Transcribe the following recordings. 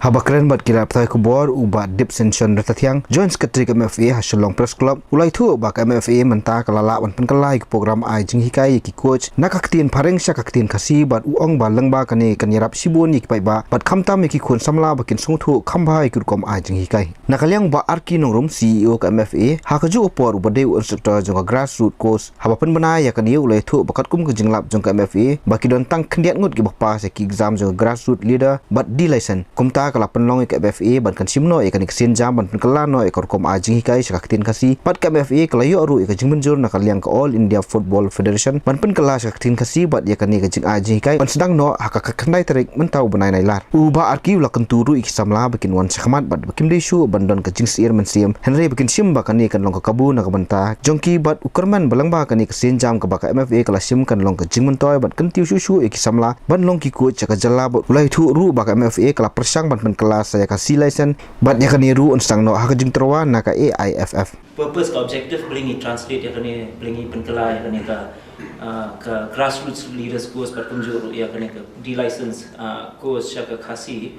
Habakren bat kira ptai kubor ubat dip sension ratatiang joint secretary MFA hasilong press club ulai thu bak MFA menta kalala wan Pynkylla program ai jing hikai ki coach naka Ktien phareng sha Ktien Khasi bat uong ba langba kane kanyarap sibun ki pai ba bat khamta me ki khon samla bakin sungthu khamba ki kom ai jing hikai nakaliang ba Rkc nongrom CEO ka MFA ha kaju opor ubade instructor jong grassroots course habapan bana ya kani ulai thu bakat kum ka jinglap jong ka MFA baki don tang khndiat ngut ki bakpa se ki exam jong grassroots leader bat di license kumta kala penlong ke MFA ban kan simno e kan iksin jam ban Pynkylla no e korkom ajing hikai sa Ktien Khasi bat ka MFA kala yo ru e ka jingmenjur na kaliang ka All India Football Federation ban Pynkylla sa Ktien Khasi bat ya kan ni ka jing ajing hikai ban sedang no haka ka khandai tarik mentau banai nai lar uba Rkc ula kenturu iksamla bakin wan sakhmat bat bakim desu bandon ka jing sir men siam Henry bakin sim ba kan ni kan long ka kabu na ka banta jongki bat ukerman balang ba kan ni ka sin jam ka ba ka MFA kala sim kan long ka jing mentoy bat kan tiu su iksamla ban long ki ku cha ka jalla bat ulai thu ru ba ka MFA kala persang ban Pynkylla saya kasih license bat ya kaniru unstang no hak jing terwa naka AIFF purpose ka objective bring it translate ya kani bring it Pynkylla ya kani ka grassroots leaders course bat kunjur ya kani ka D license course ya ka Khasi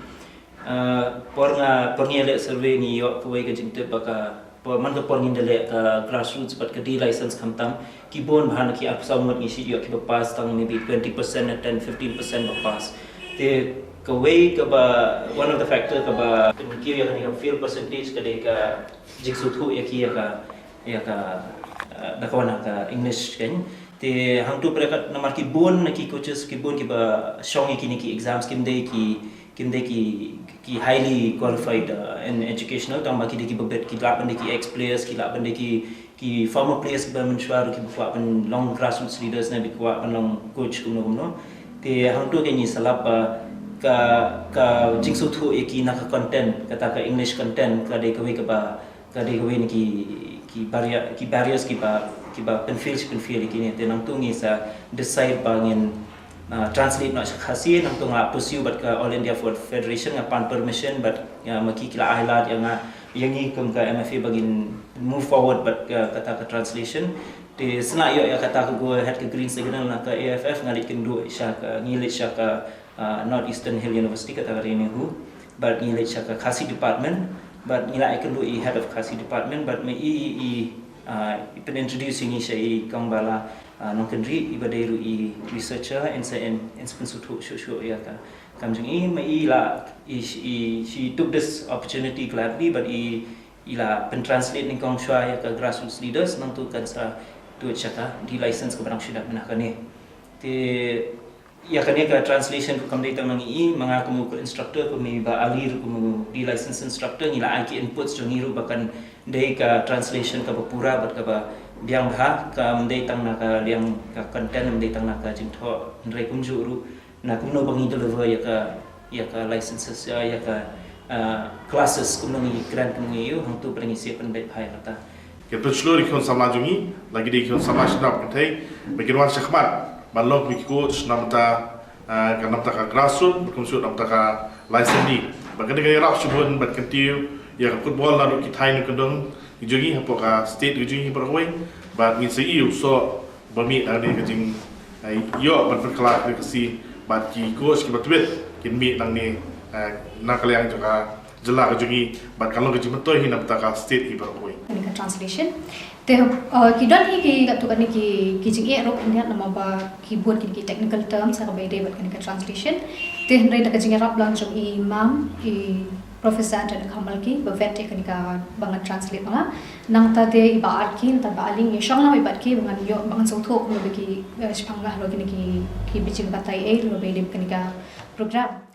porngele survey ni yo kuai ka jing te baka man ka porngin dele ka grassroots bat ka D license khamtam ki bon bhan ki ap samot ni si yo ki pass tang maybe 20% and 10-15% pass te kawai kaba one of the factor kaba kiri yang fail percentage kade ka jiksu thu ya ka dakawana ka English kan te hang tu prekat namar ki bon na ki coaches ki bon ki ba shong ki exams kimde ki highly qualified in educational tamba ki babet ki la bande ki ex players ki la bande ki former players ba menshwar ki ba ban long grassroots leaders na bi kwa ban long coach kuno te hang tu ke ni salap ka jingsu thu eki na ka content kata ka English content ka de ni ki barriers ki ba penfil ki ni tenang tungi sa decide bangin translate na Khasi nang tunga pursue bat ka All India Federation ngapan permission but maki kila highlight yang ni kum ka MFA bagin move forward but kata ka translation di sena yo ya kata ko head ke green signal na ka AFF ngalit kendu sya ka ngilit sya ka Northeastern Hill University kata hari hu but ngilit sya ka Khasi department but ngila I kendu head of Khasi department but me pen introducing i sya kambala nong kendri ibadairu researcher and sponsor shu ya ka kamjing she took this opportunity gladly but ila pen translate ning kong shwa ya ka grassroots leaders nang tu kan sa tu chaka di license ko barang sudah menakane te ya kan ka translation ko kamdai tang ngi mga ko instructor ko may ba alir ko di license instructor ngila ai ki inputs jong ngiru bakan dei ka translation ka pura bat ka ba biang ha ka mdei tang na ka liang ka content mdei tang na ka jingtho ndrei kumjuru na kumno bangi deliver ya ka licenses ya ka classes kumno ngi grant ngi yu hang tu prengi se pen bai phai kata kita seluruh ikon sama jungi lagi di ikon sama sedap kita bikin wan syakmat balok mikiko namta ka grassroots kumsut namta ka license ni bagan gaya rap subun bat kentiu ya football lalu kita hain kendong jungi hapoka state jungi berway bat min sei so bami ada kejing yo bat Pynkylla Rkc bat ki coach ki batwet kin mi nang ni nakaliang juga jela jungi bat kalau kejing betul hi namta ka state hi berway translation te kidon hi ki gatu kan ki jing e rok india nama ba keyboard ki technical terms sa bay de bat kan translation te hendrai da jing rap lang jong imam professor dan kamal ki ba vet kan ka bangan translate banga nang ta de iba arkin ta ba aling ye shang la ibat ki bangan yo bangan so tho no ki spanga lo ki biching batai e lo bay de kan ka program